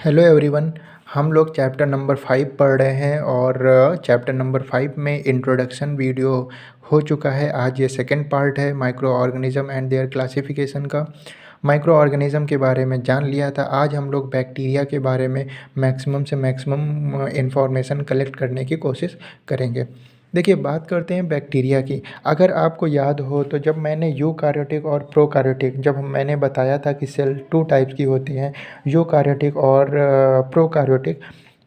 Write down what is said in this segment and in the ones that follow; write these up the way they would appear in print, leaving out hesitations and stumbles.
Hello everyone. हम लोग chapter number 5 पढ़ रहे हैं और चैप्टर नंबर 5 में इंट्रोडक्शन वीडियो हो चुका है। आज ये सेकंड पार्ट है micro organism and there classification का। माइक्रो ऑर्गेनिज्म के बारे में जान लिया था। आज हम लोग बैक्टीरिया के बारे में मैक्सिमम से मैक्सिमम इंफॉर्मेशन कलेक्ट करने की कोशिश करेंगे। देखिए, बात करते हैं बैक्टीरिया की। अगर आपको याद हो तो जब मैंने यूकार्योटिक और प्रोकार्योटिक जब मैंने बताया था कि सेल 2 टाइप्स की होती हैं, यूकार्योटिक और प्रोकार्योटिक।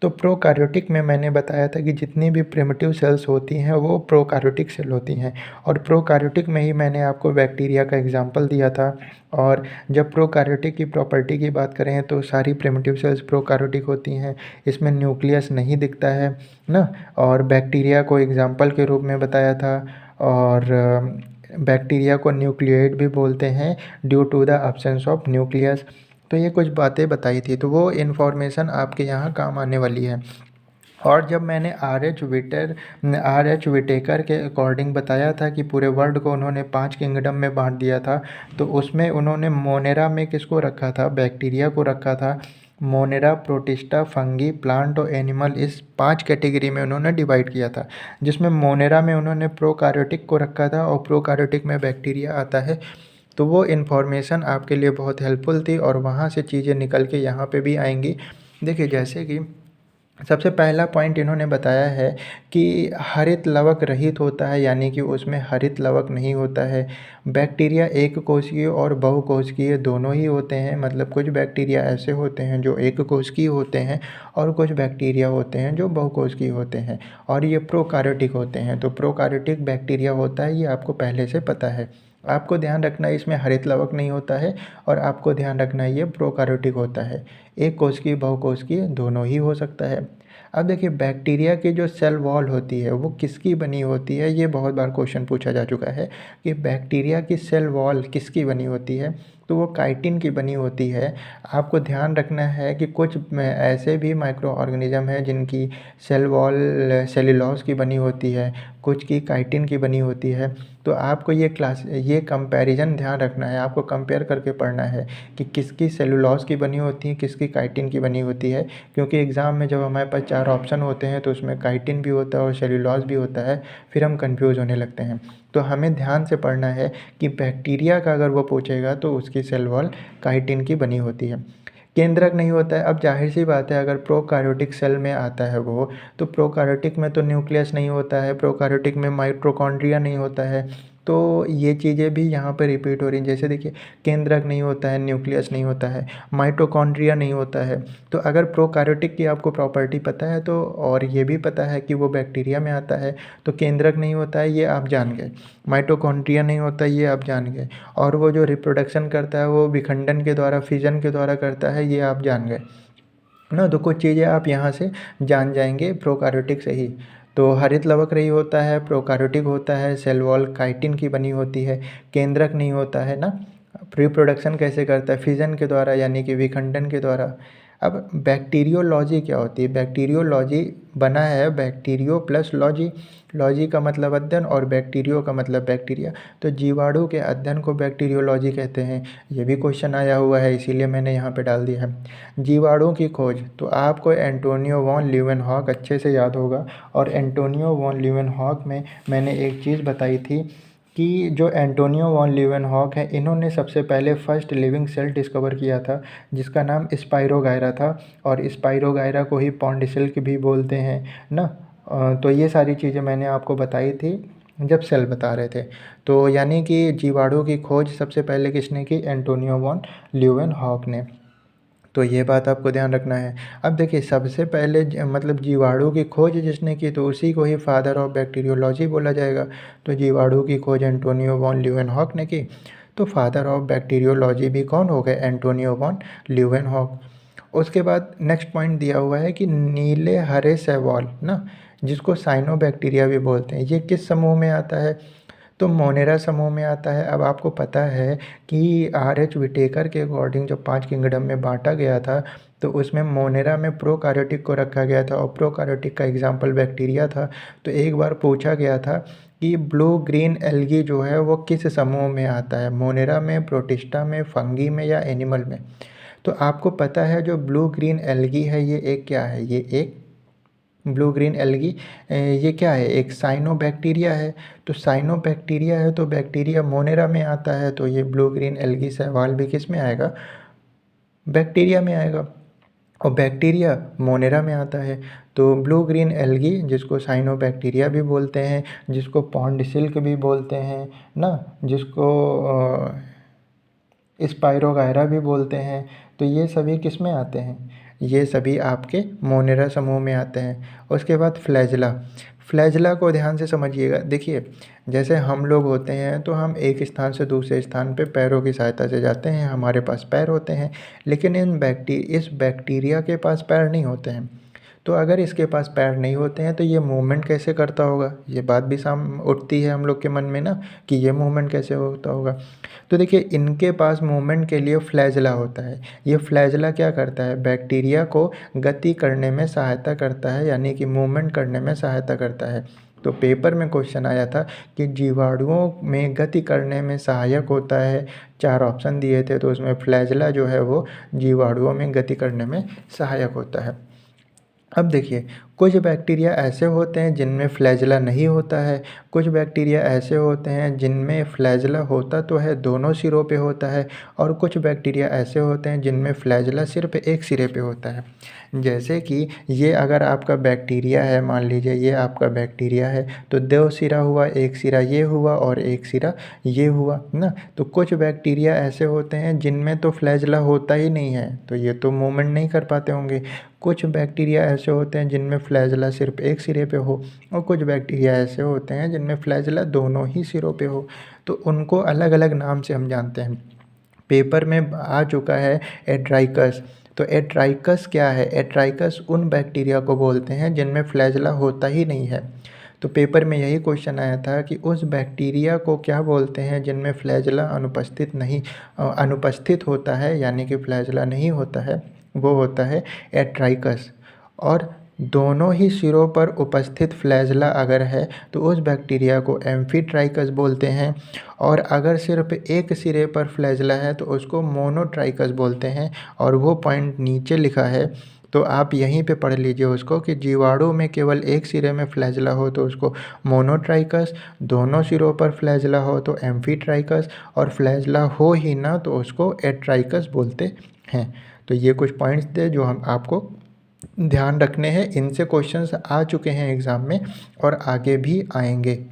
तो प्रोकार्योटिक में मैंने बताया था कि जितनी भी प्रिमिटिव सेल्स होती हैं वो प्रोकार्योटिक सेल होती हैं, और प्रोकार्योटिक में ही मैंने आपको बैक्टीरिया का एग्जांपल दिया था। और जब प्रोकार्योटिक की प्रॉपर्टी की बात करें तो सारी प्रिमिटिव सेल्स प्रोकार्योटिक होती हैं, इसमें न्यूक्लियस नहीं दिखता है ना। और बैक्टीरिया को एग्जांपल के रूप में बताया था। और बैक्टीरिया को न्यूक्लियोइड भी बोलते हैं due to the absence of nucleus. तो ये कुछ बातें बताई थी, तो वो इन्फॉर्मेशन आपके यहाँ काम आने वाली है। और जब मैंने आर एच विटेकर के अकॉर्डिंग बताया था कि पूरे वर्ल्ड को उन्होंने 5 किंगडम में बांट दिया था, तो उसमें उन्होंने मोनेरा में किसको रखा था? बैक्टीरिया को रखा था। मोनेरा, प्रोटिस्टा, फंगी, प्लांट और एनिमल, इस 5 कैटेगरी में उन्होंने डिवाइड किया था, जिसमें मोनेरा में उन्होंने प्रोकार्योटिक को रखा था और प्रोकार्योटिक में बैक्टीरिया आता है। तो वो इन्फॉर्मेशन आपके लिए बहुत हेल्पफुल थी और वहाँ से चीज़ें निकल के यहाँ पे भी आएंगी। देखिए, जैसे कि सबसे पहला पॉइंट इन्होंने बताया है कि हरित लवक रहित होता है, यानी कि उसमें हरित लवक नहीं होता है। बैक्टीरिया एक कोशिकीय और बहुकोशिकीय दोनों ही होते हैं, मतलब कुछ बैक्टीरिया ऐसे होते हैं जो एक कोशिकीय होते हैं और कुछ बैक्टीरिया होते हैं जो बहुकोशिकीय होते हैं, और ये प्रोकार्योटिक होते हैं। तो प्रोकार्योटिक बैक्टीरिया होता है, ये आपको पहले से पता है। आपको ध्यान रखना है इसमें हरित लवक नहीं होता है, और आपको ध्यान रखना है ये प्रोकार्योटिक होता है। एक कोशिकीय बहुकोशिकीय दोनों ही हो सकता है। अब देखिए, बैक्टीरिया की जो सेल वॉल होती है वो किसकी बनी होती है? ये बहुत बार क्वेश्चन पूछा जा चुका है कि बैक्टीरिया की सेल वॉल किसकी बनी होती है। तो वो काइटिन की बनी होती है। आपको ध्यान रखना है कि कुछ ऐसे भी माइक्रो ऑर्गेनिज्म हैं जिनकी सेल वॉल सेल्यूलोज की बनी होती है, कुछ की काइटिन की बनी होती है। तो आपको ये कंपैरिजन ध्यान रखना है, आपको कंपेयर करके पढ़ना है कि किसकी सेल्यूलोज की बनी होती है, किसकी काइटिन की बनी होती है। क्योंकि एग्ज़ाम में जब हमारे पास 4 ऑप्शन होते हैं तो उसमें काइटिन भी होता है और सेल्यूलोज भी होता है, फिर हम कंफ्यूज होने लगते हैं। तो हमें ध्यान से पढ़ना है कि बैक्टीरिया का अगर वो पूछेगा तो उसकी सेल वॉल काइटिन की बनी होती है। केंद्रक नहीं होता है। अब जाहिर सी बात है, अगर प्रोकार्योटिक सेल में आता है वो, तो प्रोकार्योटिक में तो न्यूक्लियस नहीं होता है, प्रोकार्योटिक में माइटोकॉन्ड्रिया नहीं होता है। तो ये चीज़ें भी यहाँ पे रिपीट हो रही हैं। जैसे देखिए, केंद्रक नहीं होता है, न्यूक्लियस नहीं होता है, माइटोकॉन्ड्रिया नहीं होता है। तो अगर प्रोकार्योटिक की आपको प्रॉपर्टी पता है तो, और ये भी पता है कि वो बैक्टीरिया में आता है, तो केंद्रक नहीं होता है ये आप जान गए, माइटोकॉन्ड्रिया नहीं होता ये आप जान गए, और वो जो रिप्रोडक्शन करता है वो विखंडन के द्वारा, फिजन के द्वारा करता है, ये आप जान गए ना। तो कुछ चीज़ें आप यहाँ से जान जाएंगे प्रोकार्योटिक से ही। तो हरित लवक रही होता है, प्रोकार्योटिक होता है, सेल वॉल काइटिन की बनी होती है, केंद्रक नहीं होता है ना। रिप्रोडक्शन कैसे करता है? फिजन के द्वारा, यानी कि विखंडन के द्वारा। अब बैक्टीरियोलॉजी क्या होती है? बैक्टीरियोलॉजी बना है बैक्टीरियो प्लस लॉजी। लॉजी का मतलब अध्ययन और बैक्टीरियो का मतलब बैक्टीरिया। तो जीवाणु के अध्ययन को बैक्टीरियोलॉजी कहते हैं। ये भी क्वेश्चन आया हुआ है, इसीलिए मैंने यहाँ पे डाल दिया है। जीवाणु की खोज, तो आपको एंटोनियो वॉन लीeuwenhoek अच्छे से याद होगा। और एंटोनियो वॉन लीeuwenhoek में मैंने एक चीज़ बताई थी कि जो एंटोनियो वॉन लीeuwenhoek है, इन्होंने सबसे पहले फर्स्ट लिविंग सेल डिस्कवर किया था जिसका नाम स्पाइरोगायरा था, और स्पाइरोगायरा को ही पॉन्ड सिल्क भी बोलते हैं ना। तो ये सारी चीज़ें मैंने आपको बताई थी जब सेल बता रहे थे। तो यानी कि जीवाणु की खोज सबसे पहले किसने की? एंटोनियो वॉन लीeuwenhoek ने। तो ये बात आपको ध्यान रखना है। अब देखिए, सबसे पहले मतलब जीवाणु की खोज जिसने की तो उसी को ही फादर ऑफ बैक्टीरियोलॉजी बोला जाएगा। तो जीवाणु की खोज एंटोनियो वॉन लीeuwenhoek ने की, तो फादर ऑफ बैक्टीरियोलॉजी भी कौन हो गए? Antonio van Leeuwenhoek. उसके बाद नेक्स्ट पॉइंट दिया हुआ है कि नीले हरे शैवाल ना, जिसको साइनोबैक्टीरिया भी बोलते हैं, ये किस समूह में आता है? तो मोनेरा समूह में आता है। अब आपको पता है कि आर एच विटेकर के अकॉर्डिंग जब 5 किंगडम में बांटा गया था, तो उसमें मोनेरा में प्रोकार्योटिक को रखा गया था, और प्रोकार्योटिक का एग्जाम्पल बैक्टीरिया था। तो एक बार पूछा गया था कि ब्लू ग्रीन एल्गी जो है वो किस समूह में आता है? मोनेरा में, प्रोटिस्टा में, फंगी में या एनिमल में? तो आपको पता है जो ब्लू ग्रीन एल्गी है ये एक क्या है, ये एक ब्लू ग्रीन एल्गी ये क्या है, एक साइनोबैक्टीरिया है। तो साइनोबैक्टीरिया है तो बैक्टीरिया मोनेरा में आता है, तो ये ब्लू ग्रीन एल्गी सवाल भी किस में आएगा, बैक्टीरिया में आएगा। और बैक्टीरिया मोनेरा में आता है। तो ब्लू ग्रीन एल्गी जिसको साइनोबैक्टीरिया भी बोलते हैं, जिसको पॉन्ड सिल्क भी बोलते हैं ना, जिसको स्पाइरोगायरा भी बोलते हैं, तो ये सभी किस में आते हैं, ये सभी आपके मोनेरा समूह में आते हैं। उसके बाद फ्लैजला, फ्लैजला को ध्यान से समझिएगा। देखिए जैसे हम लोग होते हैं तो हम एक स्थान से दूसरे स्थान पे पैरों की सहायता से जाते हैं, हमारे पास पैर होते हैं, लेकिन इस बैक्टीरिया के पास पैर नहीं होते हैं। तो अगर इसके पास पैर नहीं होते हैं तो ये मूवमेंट कैसे करता होगा, ये बात भी साम उठती है हम लोग के मन में ना, कि ये मूवमेंट कैसे होता होगा। तो देखिए इनके पास मूवमेंट के लिए फ्लैजला होता है। ये फ्लैजला क्या करता है, बैक्टीरिया को गति करने में सहायता करता है, यानी कि मूवमेंट करने में सहायता करता है। तो पेपर में क्वेश्चन आया था कि जीवाणुओं में गति करने में सहायक होता है, 4 ऑप्शन दिए थे, तो उसमें फ्लैजला जो है वो जीवाणुओं में गति करने में सहायक होता है। अब देखिए कुछ बैक्टीरिया ऐसे होते हैं जिनमें फ्लैजला नहीं होता है, कुछ बैक्टीरिया ऐसे होते हैं जिनमें फ्लैजला होता तो है, दोनों सिरों पे होता है, और कुछ बैक्टीरिया ऐसे होते हैं जिनमें फ्लैजला सिर्फ एक सिरे पे होता है। जैसे कि ये अगर आपका बैक्टीरिया है, मान लीजिए ये आपका बैक्टीरिया है, तो 2 सिरा हुआ, एक सिरा ये हुआ और एक सिरा ये हुआ ना। तो कुछ बैक्टीरिया ऐसे होते हैं जिनमें तो फ्लैजला होता ही नहीं है, तो ये तो मूवमेंट नहीं कर पाते होंगे। कुछ बैक्टीरिया ऐसे होते हैं जिनमें फ्लैजला सिर्फ एक सिरे पे हो, और कुछ बैक्टीरिया ऐसे होते हैं जिनमें फ्लैजला दोनों ही सिरों पे हो। तो उनको अलग अलग नाम से हम जानते हैं। पेपर में आ चुका है एट्राइकस। तो एट्राइकस क्या है, एट्राइकस उन बैक्टीरिया को बोलते हैं जिनमें फ्लैजला होता ही नहीं है। तो पेपर में यही क्वेश्चन आया था कि उस बैक्टीरिया को क्या बोलते हैं जिनमें फ्लैजला अनुपस्थित होता है, यानी कि फ्लैजला नहीं होता है, वो होता है एट्राइकस। और दोनों ही सिरों पर उपस्थित फ्लैजला अगर है तो उस बैक्टीरिया को एम्फीट्राइकस बोलते हैं, और अगर सिर्फ एक सिरे पर फ्लैजला है तो उसको मोनोट्राइकस बोलते हैं। और वो पॉइंट नीचे लिखा है, तो आप यहीं पे पढ़ लीजिए उसको, कि जीवाणु में केवल एक सिरे में फ्लैजला हो तो उसको मोनोट्राइकस, दोनों सिरों पर फ्लैजला हो तो एम्फीट्राइकस, और फ्लैजला हो ही ना तो उसको एट्राइकस बोलते हैं। तो ये कुछ पॉइंट्स थे जो हम आपको ध्यान रखने हैं, इनसे क्वेश्चंस आ चुके हैं एग्ज़ाम में और आगे भी आएंगे।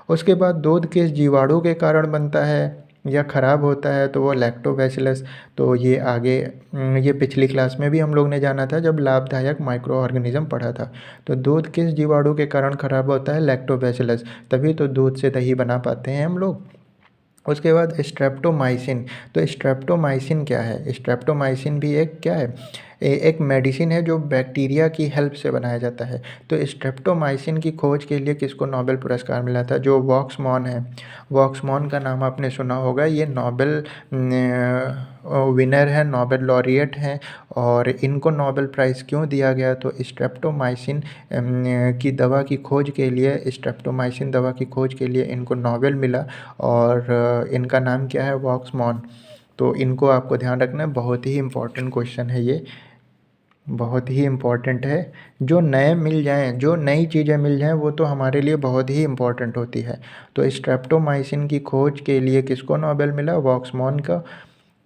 उसके बाद दूध किस जीवाणु के कारण बनता है या ख़राब होता है, तो वो लैक्टोबैसिलस। तो ये आगे ये पिछली क्लास में भी हम लोग ने जाना था जब लाभदायक माइक्रो ऑर्गेनिज्म पढ़ा था। तो दूध किस जीवाणु के कारण ख़राब होता है, लैक्टोबैसिलस, तभी तो दूध से दही बना पाते हैं हम लोग। उसके बाद स्ट्रेप्टोमाइसिन। तो स्ट्रेप्टोमाइसिन क्या है, स्ट्रेप्टोमाइसिन भी एक क्या है, एक मेडिसिन है जो बैक्टीरिया की हेल्प से बनाया जाता है। तो स्ट्रेप्टोमाइसिन की खोज के लिए किसको नोबेल पुरस्कार मिला था, जो वॉक्समॉन है। वॉक्समॉन का नाम आपने सुना होगा, ये नोबेल विनर है, नोबेल लॉरिएट हैं। और इनको नोबेल प्राइज़ क्यों दिया गया, तो स्ट्रेप्टोमाइसिन की दवा की खोज के लिए, स्ट्रेप्टोमाइसिन दवा की खोज के लिए इनको नोबेल मिला। और इनका नाम क्या है, वॉक्समॉन। तो इनको आपको ध्यान रखना है, बहुत ही इम्पोर्टेंट क्वेश्चन है ये, बहुत ही इम्पोर्टेंट है। जो नए मिल जाएँ, जो नई चीज़ें मिल जाएँ वो तो हमारे लिए बहुत ही इम्पोर्टेंट होती है। तो स्ट्रेप्टोमाइसिन की खोज के लिए किसको नोबेल मिला, वॉक्समॉन का।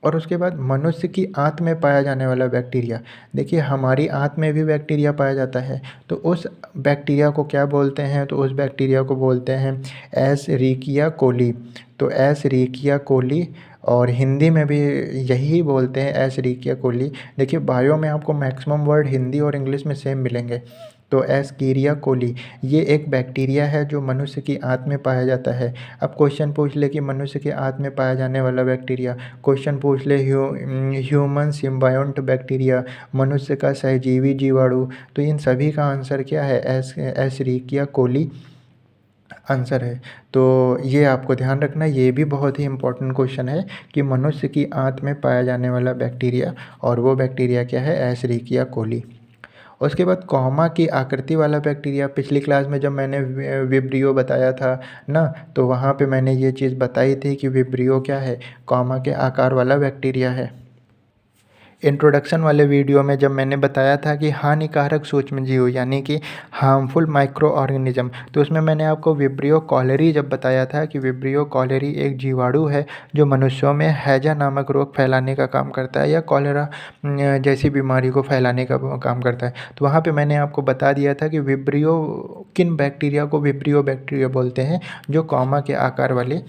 और उसके बाद मनुष्य की आँत में पाया जाने वाला बैक्टीरिया। देखिए हमारी आँत में भी बैक्टीरिया पाया जाता है, तो उस बैक्टीरिया को क्या बोलते हैं, तो उस बैक्टीरिया को बोलते हैं एशेरिकिया कोली। तो एशेरिकिया कोली, और हिंदी में भी यही बोलते हैं एशेरिकिया कोली। देखिए बायो में आपको मैक्सिमम वर्ड हिंदी और इंग्लिश में सेम मिलेंगे। तो एस्कीरिया कोली ये एक बैक्टीरिया है जो मनुष्य की आँत में पाया जाता है। अब क्वेश्चन पूछ ले कि मनुष्य के आँत में पाया जाने वाला बैक्टीरिया, क्वेश्चन पूछ ले ह्यूमन सिम्बायोंट बैक्टीरिया, मनुष्य का सहजीवी जीवाणु, तो इन सभी का आंसर क्या है, एशेरिकिया कोली आंसर है। तो ये आपको ध्यान रखना, ये भी बहुत ही इंपॉर्टेंट क्वेश्चन है कि मनुष्य की आँत में पाया जाने वाला बैक्टीरिया, और वो बैक्टीरिया क्या है, एशेरिकिया कोली। उसके बाद कॉमा की आकृति वाला बैक्टीरिया, पिछली क्लास में जब मैंने विब्रियो बताया था ना, तो वहाँ पे मैंने ये चीज़ बताई थी कि विब्रियो क्या है, कॉमा के आकार वाला बैक्टीरिया है। इंट्रोडक्शन वाले वीडियो में जब मैंने बताया था कि हानिकारक सूक्ष्मजीव यानी कि हार्मफुल माइक्रो ऑर्गेनिज्म, तो उसमें मैंने आपको विब्रियो कॉलेरी जब बताया था कि विब्रियो कॉलेरी एक जीवाणु है जो मनुष्यों में हैजा नामक रोग फैलाने का काम करता है या कॉलेरा जैसी बीमारी को फैलाने का काम करता है। तो वहाँ पे मैंने आपको बता दिया था कि विब्रियो किन बैक्टीरिया को विब्रियो बैक्टीरिया बोलते हैं, जो कॉमा के आकार वाले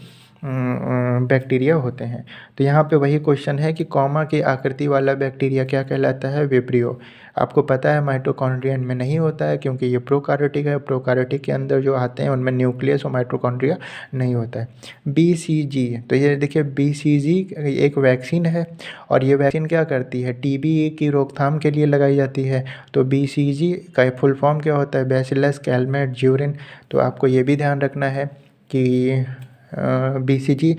बैक्टीरिया होते हैं। तो यहाँ पे वही क्वेश्चन है कि कॉमा की आकृति वाला बैक्टीरिया क्या कहलाता है? विब्रियो। आपको पता है माइटोकॉन्ड्रिया इनमें नहीं होता है क्योंकि ये प्रोकार्योटिक है। प्रोकार्योटिक के अंदर जो आते हैं उनमें न्यूक्लियस और माइटोकॉन्ड्रिया नहीं होता है। बीसीजी, तो ये देखिए बीसीजी एक वैक्सीन है और ये वैक्सीन क्या करती है? टीबी की रोकथाम के लिए लगाई जाती है। तो बीसीजी का फुल फॉर्म क्या होता है? Bacillus Calmette Guerin. तो आपको ये भी ध्यान रखना है कि बीसीजी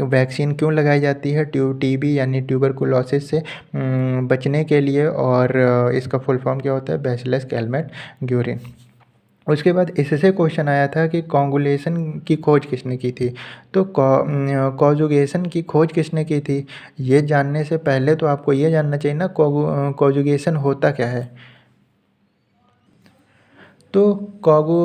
वैक्सीन क्यों लगाई जाती है? टीबी यानी ट्यूबरकुलोसिस से बचने के लिए, और इसका फुल फॉर्म क्या होता है? Bacillus Calmette Guérin. उसके बाद इससे क्वेश्चन आया था कि कॉन्जुगेशन की खोज किसने की थी? तो कॉन्जुगेशन की खोज किसने की थी, ये जानने से पहले तो आपको ये जानना चाहिए ना कॉन्जुगेशन होता क्या है। तो कॉगु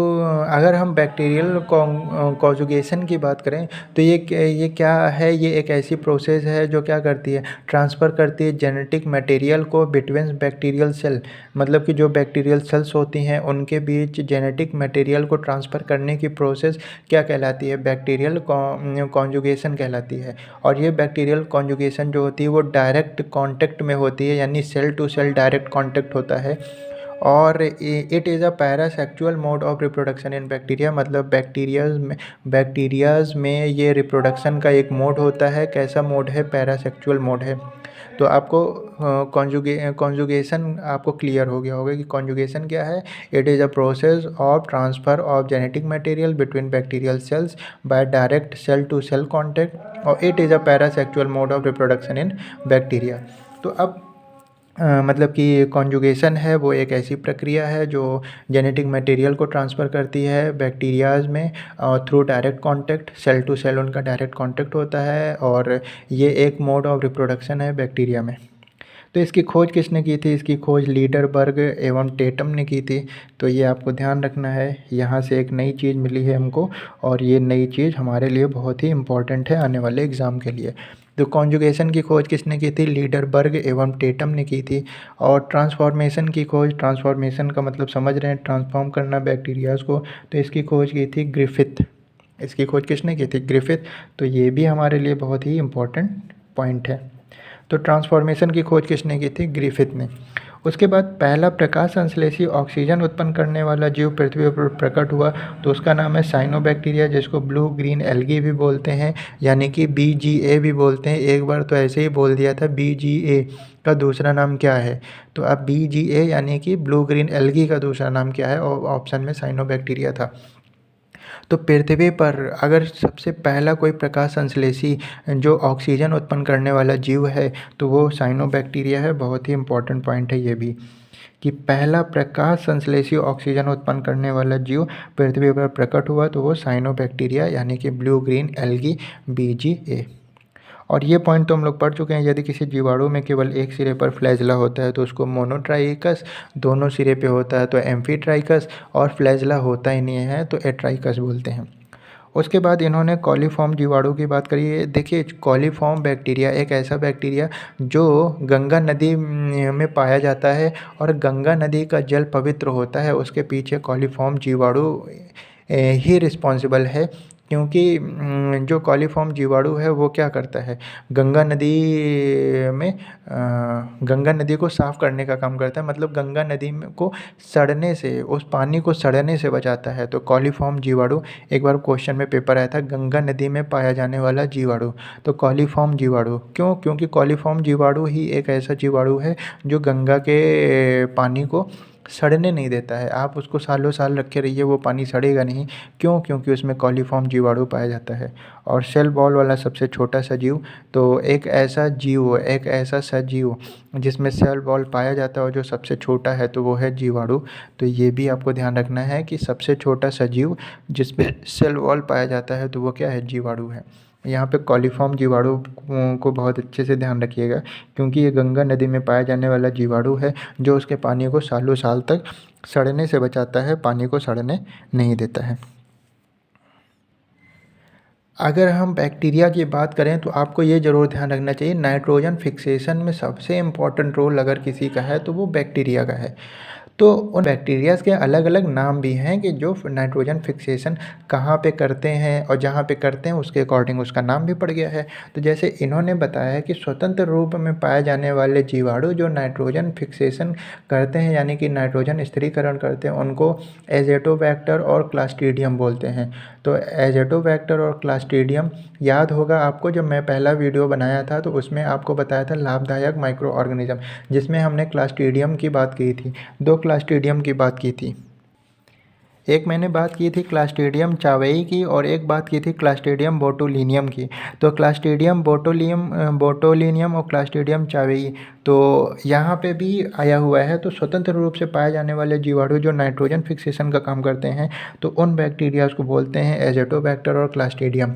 अगर हम बैक्टीरियल कॉन्जुगेशन की बात करें तो ये क्या है? ये एक ऐसी प्रोसेस है जो क्या करती है? ट्रांसफ़र करती है जेनेटिक मटेरियल को बिटवीन बैक्टीरियल सेल। मतलब कि जो बैक्टीरियल सेल्स होती हैं उनके बीच जेनेटिक मटेरियल को ट्रांसफ़र करने की प्रोसेस क्या कहलाती है? बैक्टीरियल कॉन्जुगेशन कहलाती है। और ये बैक्टीरियल कॉन्जुगेशन जो होती है वो डायरेक्ट कॉन्टैक्ट में होती है, यानी cell to cell direct contact होता है। और it is a parasexual mode of reproduction in bacteria. मतलब बैक्टीरियाज़ में ये रिप्रोडक्शन का एक मोड होता है। कैसा मोड है? पैरासेक्सुअल मोड है। तो आपको कॉन्जुगेशन आपको क्लियर हो गया होगा कि कॉन्जुगेशन क्या है। It is a process of transfer of genetic material between bacterial cells by direct cell to cell contact, और it is a parasexual mode of reproduction in bacteria. तो अब मतलब कि कॉन्जुगेशन है वो एक ऐसी प्रक्रिया है जो जेनेटिक मटेरियल को ट्रांसफ़र करती है बैक्टीरियाज़ में through direct contact, cell to cell उनका डायरेक्ट कांटेक्ट होता है, और ये एक मोड ऑफ रिप्रोडक्शन है बैक्टीरिया में। तो इसकी खोज किसने की थी? इसकी खोज लीडरबर्ग एवं टेटम ने की थी। तो ये आपको ध्यान रखना है, यहाँ से एक नई चीज़ मिली है हमको, और ये नई चीज़ हमारे लिए बहुत ही इम्पॉर्टेंट है आने वाले एग्ज़ाम के लिए। तो कॉन्जुगेशन की खोज किसने की थी? लीडरबर्ग एवं टेटम ने की थी। और ट्रांसफॉर्मेशन की खोज, ट्रांसफॉर्मेशन का मतलब समझ रहे हैं, ट्रांसफॉर्म करना बैक्टीरियाज़ को, तो इसकी खोज की थी ग्रिफिथ। इसकी खोज किसने की थी? ग्रिफिथ। तो ये भी हमारे लिए बहुत ही इम्पोर्टेंट पॉइंट है। तो ट्रांसफॉर्मेशन की खोज किसने की थी? ग्रिफिथ ने। उसके बाद पहला प्रकाश संश्लेषी ऑक्सीजन उत्पन्न करने वाला जीव पृथ्वी पर प्रकट हुआ, तो उसका नाम है साइनोबैक्टीरिया, जिसको ब्लू ग्रीन एल्गी भी बोलते हैं, यानी कि BGA भी बोलते हैं। एक बार तो ऐसे ही बोल दिया था BGA का दूसरा नाम क्या है, तो अब BGA यानी कि ब्लू ग्रीन एल्गी का दूसरा नाम क्या है, और ऑप्शन में साइनोबैक्टीरिया था। तो पृथ्वी पर अगर सबसे पहला कोई प्रकाश संश्लेषी जो ऑक्सीजन उत्पन्न करने वाला जीव है तो वो साइनोबैक्टीरिया है। बहुत ही इम्पोर्टेंट पॉइंट है ये भी, कि पहला प्रकाश संश्लेषी ऑक्सीजन उत्पन्न करने वाला जीव पृथ्वी पर प्रकट हुआ तो वो साइनोबैक्टीरिया यानी कि ब्लू ग्रीन एल्गी BGA। और ये पॉइंट तो हम लोग पढ़ चुके हैं। यदि किसी जीवाणु में केवल एक सिरे पर फ्लैजला होता है तो उसको मोनोट्राइकस, दोनों सिरे पे होता है तो एम्फीट्राइकस, और फ्लैजला होता ही नहीं है तो एट्राइकस बोलते हैं। उसके बाद इन्होंने कॉलीफॉर्म जीवाणु की बात करी है। देखिए कॉलीफॉर्म बैक्टीरिया एक ऐसा बैक्टीरिया जो गंगा नदी में पाया जाता है, और गंगा नदी का जल पवित्र होता है, उसके पीछे कॉलीफॉर्म जीवाणु ही रिस्पॉन्सिबल है। क्योंकि जो कॉलीफॉर्म जीवाणु है वो क्या करता है, गंगा नदी में गंगा नदी को साफ़ करने का काम करता है। मतलब गंगा नदी में को सड़ने से, उस पानी को सड़ने से बचाता है। तो कॉलीफॉर्म जीवाणु, एक बार क्वेश्चन में पेपर आया था, गंगा नदी में पाया जाने वाला जीवाणु, तो कॉलीफॉर्म जीवाणु। क्यों? क्योंकि कॉलीफॉर्म जीवाणु ही एक ऐसा जीवाणु है जो गंगा के पानी को सड़ने नहीं देता है। आप उसको सालों साल रखे रहिए, वो पानी सड़ेगा नहीं। क्यों? क्योंकि उसमें कॉलीफॉर्म जीवाणु पाया जाता है। और सेल वॉल वाला सबसे छोटा सजीव, तो एक ऐसा जीव, एक ऐसा सजीव जिसमें सेल वॉल पाया जाता है और जो सबसे छोटा है तो वो है जीवाणु। तो ये भी आपको ध्यान रखना है कि सबसे छोटा सजीव जिसमें सेल वॉल पाया जाता है तो वो क्या है? जीवाणु है। यहाँ पे कॉलीफॉर्म जीवाणु को बहुत अच्छे से ध्यान रखिएगा, क्योंकि ये गंगा नदी में पाया जाने वाला जीवाणु है जो उसके पानी को सालों साल तक सड़ने से बचाता है, पानी को सड़ने नहीं देता है। अगर हम बैक्टीरिया की बात करें तो आपको ये ज़रूर ध्यान रखना चाहिए, नाइट्रोजन फिक्सेशन में सबसे इम्पॉर्टेंट रोल अगर किसी का है तो वो बैक्टीरिया का है। तो उन बैक्टीरियाज़ के अलग-अलग नाम भी हैं कि जो नाइट्रोजन फिक्सेशन कहाँ पे करते हैं, और जहाँ पे करते हैं उसके अकॉर्डिंग उसका नाम भी पड़ गया है। तो जैसे इन्होंने बताया है कि स्वतंत्र रूप में पाए जाने वाले जीवाणु जो नाइट्रोजन फिक्सेशन करते हैं, यानी कि नाइट्रोजन स्थिरीकरण करते हैं, उनको एज़ोटोबैक्टर और क्लॉस्ट्रिडियम बोलते हैं। तो एज़ोटोबैक्टर और क्लॉस्ट्रिडियम याद होगा आपको, जब मैं पहला वीडियो बनाया था तो उसमें आपको बताया था लाभदायक माइक्रो ऑर्गेनिज्म, जिसमें हमने क्लॉस्ट्रिडियम की बात की थी, 2 क्लॉस्ट्रिडियम की बात की थी। एक मैंने बात की थी क्लॉस्ट्रिडियम चावेई की, और एक बात की थी क्लॉस्ट्रिडियम बोटुलिनियम की। तो क्लॉस्ट्रिडियम बोटुलिनियम और क्लॉस्ट्रिडियम चावेई, तो यहाँ पे भी आया हुआ है। तो स्वतंत्र रूप से पाए जाने वाले जीवाणु जो नाइट्रोजन फिक्सेशन का काम करते हैं, तो उन बैक्टीरियाज को बोलते हैं एज़ोटोबैक्टर और क्लॉस्ट्रिडियम।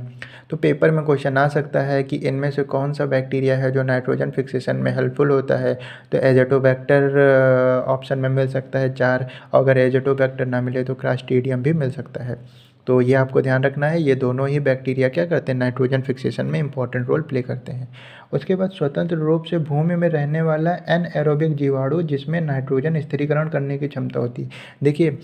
तो पेपर में क्वेश्चन आ सकता है कि इनमें से कौन सा बैक्टीरिया है जो नाइट्रोजन फिक्सेशन में हेल्पफुल होता है। तो एज़ोटोबैक्टर ऑप्शन में मिल सकता है 4, अगर एज़ोटोबैक्टर ना मिले तो क्लॉस्ट्रिडियम भी मिल सकता है। तो ये आपको ध्यान रखना है, ये दोनों ही बैक्टीरिया क्या करते हैं, नाइट्रोजन फिक्सेशन में इंपॉर्टेंट रोल प्ले करते हैं। उसके बाद स्वतंत्र रूप से भूमि में रहने वाला एनएरोबिक जीवाणु जिसमें नाइट्रोजन स्थिरीकरण करने की क्षमता होती है। देखिए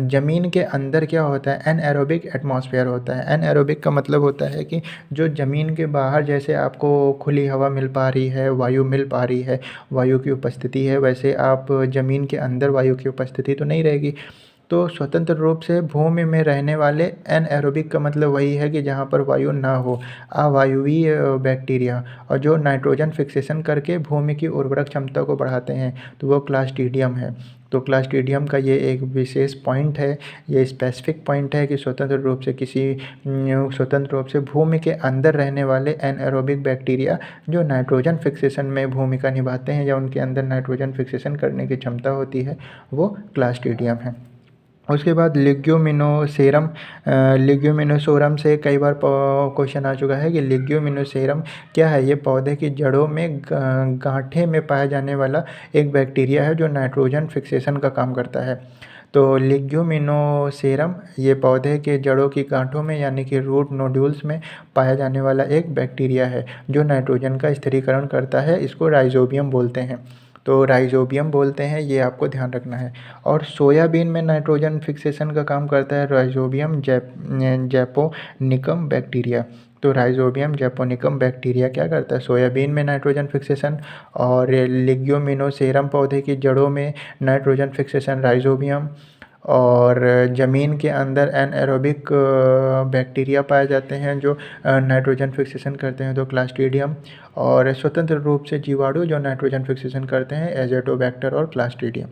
ज़मीन के अंदर क्या होता है, एनएरोबिक एटमॉस्फेयर होता है। एनएरोबिक का मतलब होता है कि जो ज़मीन के बाहर जैसे आपको खुली हवा मिल पा रही है, वायु मिल पा रही है, वायु की उपस्थिति है, वैसे आप ज़मीन के अंदर वायु की उपस्थिति तो नहीं रहेगी। तो स्वतंत्र रूप से भूमि में रहने वाले एनएरोबिक का मतलब वही है कि जहाँ पर वायु ना हो, अवायवीय बैक्टीरिया, और जो नाइट्रोजन फिक्सेशन करके भूमि की उर्वरक क्षमता को बढ़ाते हैं, तो वो क्लॉस्ट्रिडियम है। तो क्लॉस्ट्रिडियम का ये एक विशेष पॉइंट है, ये स्पेसिफिक पॉइंट है कि स्वतंत्र रूप से भूमि के अंदर रहने वाले एनएरोबिक बैक्टीरिया जो नाइट्रोजन फिक्सेशन में भूमिका निभाते हैं, या उनके अंदर नाइट्रोजन फिक्सेशन करने की क्षमता होती है, वो क्लॉस्ट्रिडियम है। उसके बाद लिग्यूमिनोसोरम से कई बार क्वेश्चन आ चुका है कि लिग्यूमिनोसेरम क्या है। ये पौधे की जड़ों में गांठे में पाया जाने वाला एक बैक्टीरिया है जो नाइट्रोजन फिक्सेशन का काम करता है। तो लिग्यूमिनोसेरम ये पौधे के जड़ों की गांठों में, यानी कि रूट नोड्यूल्स में पाया जाने वाला एक बैक्टीरिया है जो नाइट्रोजन का स्थिरीकरण करता है। इसको राइजोबियम बोलते हैं। तो राइजोबियम बोलते हैं, ये आपको ध्यान रखना है। और सोयाबीन में नाइट्रोजन फिक्सेशन का काम करता है राइजोबियम जैपोनिकम बैक्टीरिया। तो राइजोबियम जैपोनिकम बैक्टीरिया क्या करता है, सोयाबीन में नाइट्रोजन फिक्सेशन, और लिग्यूमिनोसेरम पौधे की जड़ों में नाइट्रोजन फिक्सेशन राइजोबियम, और ज़मीन के अंदर एनएरोबिक बैक्टीरिया पाए जाते हैं जो नाइट्रोजन फिक्सेशन करते हैं, तो क्लॉस्ट्रिडियम, और स्वतंत्र रूप से जीवाणु जो नाइट्रोजन फिक्सेशन करते हैं एज़ोटोबैक्टर और क्लॉस्ट्रिडियम।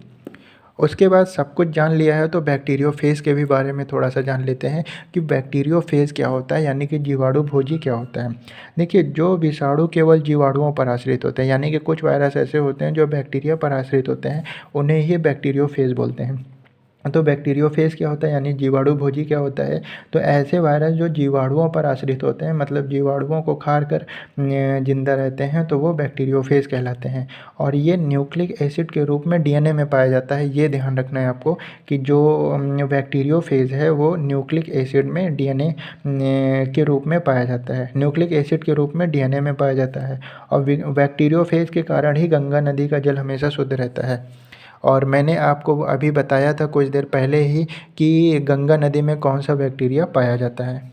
उसके बाद सब कुछ जान लिया है तो बैक्टीरियोफेज के भी बारे में थोड़ा सा जान लेते हैं कि बैक्टीरियोफेज क्या होता है, यानी कि जीवाणु भोजी क्या होता है। देखिए जो विषाणु केवल जीवाणुओं पर आश्रित होते हैं, यानी कि कुछ वायरस ऐसे होते हैं जो बैक्टीरिया पर आश्रित होते हैं, उन्हें ही बैक्टीरियोफेज बोलते हैं। तो बैक्टीरियोफेज क्या होता है, यानी जीवाणु भोजी क्या होता है। तो ऐसे वायरस जो जीवाणुओं पर आश्रित होते हैं, मतलब जीवाणुओं को खार कर जिंदा रहते हैं, तो वो बैक्टीरियोफेज कहलाते हैं। और ये न्यूक्लिक एसिड के रूप में डीएनए में पाया जाता है। ये ध्यान रखना है आपको कि जो बैक्टीरियोफेज है वो न्यूक्लिक एसिड में डीएनए के रूप में पाया जाता है, न्यूक्लिक एसिड के रूप में डीएनए में पाया जाता है। और बैक्टीरियोफेज के कारण ही गंगा नदी का जल हमेशा शुद्ध रहता है। और मैंने आपको अभी बताया था कुछ देर पहले ही कि गंगा नदी में कौन सा बैक्टीरिया पाया जाता है।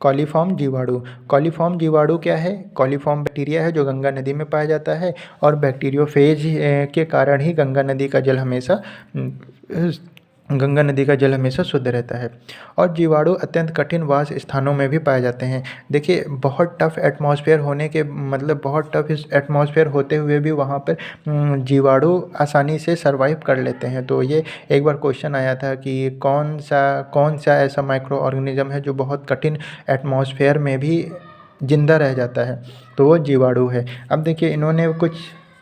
कॉलीफॉर्म जीवाणु। कॉलीफॉर्म जीवाणु क्या है, कॉलीफॉर्म बैक्टीरिया है जो गंगा नदी में पाया जाता है, और बैक्टीरियोफेज के कारण ही गंगा नदी का जल हमेशा शुद्ध रहता है। और जीवाणु अत्यंत कठिन वास स्थानों में भी पाए जाते हैं। देखिए बहुत टफ एटमॉस्फेयर होने के मतलब बहुत टफ एटमॉस्फेयर होते हुए भी वहाँ पर जीवाणु आसानी से सरवाइव कर लेते हैं। तो ये एक बार क्वेश्चन आया था कि कौन सा ऐसा माइक्रो ऑर्गेनिज्म है जो बहुत कठिन एटमॉस्फेयर में भी जिंदा रह जाता है, तो वो जीवाणु है। अब देखिए इन्होंने कुछ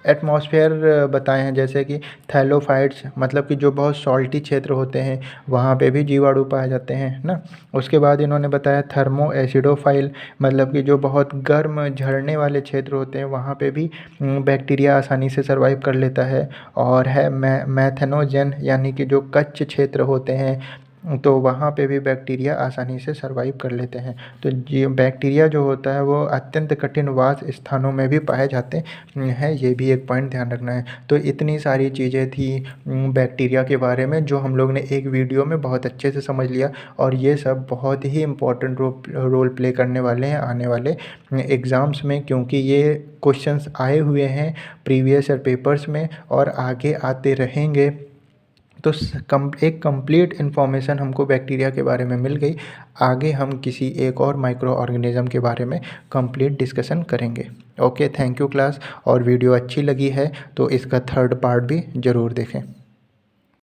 एटमॉस्फेयर बताए हैं, जैसे कि थैलोफाइट्स मतलब कि जो बहुत सॉल्टी क्षेत्र होते हैं वहाँ पे भी जीवाणु पाए जाते हैं ना। उसके बाद इन्होंने बताया थर्मो एसिडोफाइल मतलब कि जो बहुत गर्म झरने वाले क्षेत्र होते हैं वहाँ पे भी बैक्टीरिया आसानी से सर्वाइव कर लेता है। और है मैथेनोजन यानी कि जो कच्छ क्षेत्र होते हैं तो वहाँ पे भी बैक्टीरिया आसानी से सर्वाइव कर लेते हैं। तो जी बैक्टीरिया जो होता है वो अत्यंत कठिन वास स्थानों में भी पाए जाते हैं, ये भी एक पॉइंट ध्यान रखना है। तो इतनी सारी चीज़ें थी बैक्टीरिया के बारे में जो हम लोग ने एक वीडियो में बहुत अच्छे से समझ लिया, और ये सब बहुत ही इम्पोर्टेंट रोल प्ले करने वाले हैं आने वाले एग्ज़ाम्स में, क्योंकि ये क्वेश्चंस आए हुए हैं प्रीवियस ईयर पेपर्स में और आगे आते रहेंगे। तो एक कंप्लीट इन्फॉर्मेशन हमको बैक्टीरिया के बारे में मिल गई। आगे हम किसी एक और माइक्रो ऑर्गेनिज़म के बारे में कंप्लीट डिस्कशन करेंगे। Okay, thank you class. और वीडियो अच्छी लगी है तो इसका थर्ड पार्ट भी ज़रूर देखें।